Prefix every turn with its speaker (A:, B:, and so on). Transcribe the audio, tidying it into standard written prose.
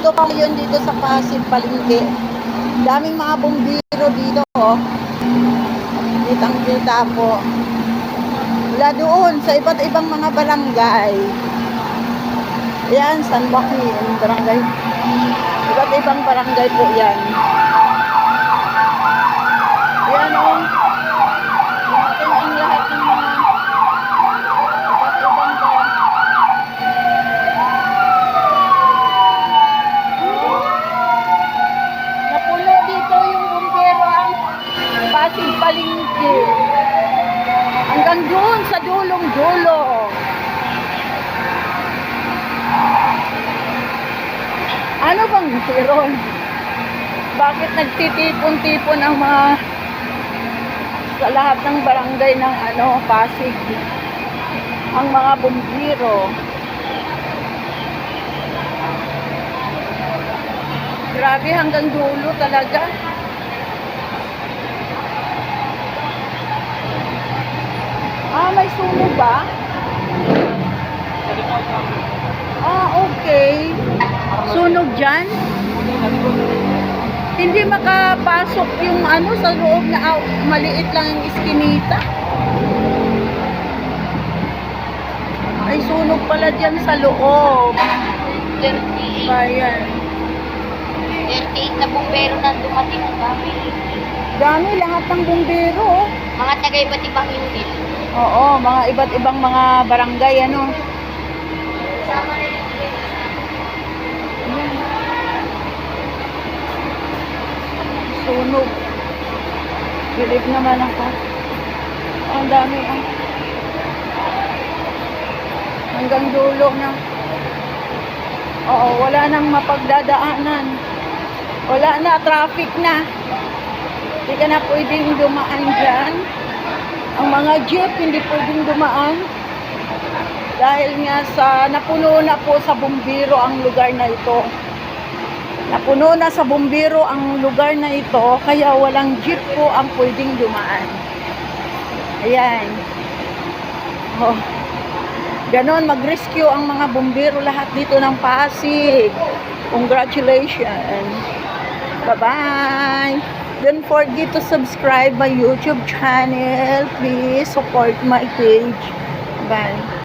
A: Nandito pa yun dito sa Pasig Palengke. Daming mga bumbiro dito, oh. Kitang-kita po. Mula doon sa iba't ibang mga barangay. Yan, San Joaquin, barangay. Iba't ibang barangay po yan. Yan, oh. Dumating ang lahat ng mga iba't ibang napuno dito yung bumbero ang Pasig Palengke. Hanggang doon sa dulong-dulo. Ano bang meron? Bakit nagtitipon-tipon ang mga sa lahat ng barangay ng Pasig? Ang mga bumbiro. Grabe, hanggang dulo talaga. May sunog ba? Okay. Sunog dyan? Hindi makapasok yung sa loob na maliit lang yung iskinita. Ay, sunog pala dyan sa loob.
B: 38.
A: Bayan.
B: 38 na bumbero na dumating ang dami.
A: Dami, lahat ng bumbero.
B: Mga taga iba't ibang unit.
A: Oo, mga iba't ibang mga barangay,
B: Sama na yung
A: sunog. Bilib naman ako. Ang dami, hanggang dulo na. Oo, wala nang mapagdadaanan. Wala na, traffic na. Hindi ka na pwedeng dumaan dyan. Ang mga jeep hindi pwedeng dumaan. Dahil nga napuno na po sa bumbiro ang lugar na ito. Napuno na sa bumbiro ang lugar na ito, kaya walang jeep po ang pwedeng dumaan. Ayan. Oh. Ganon, mag-rescue ang mga bumbiro lahat dito ng Pasig. Congratulations. Bye-bye. Don't forget to subscribe my YouTube channel. Please support my page. Bye.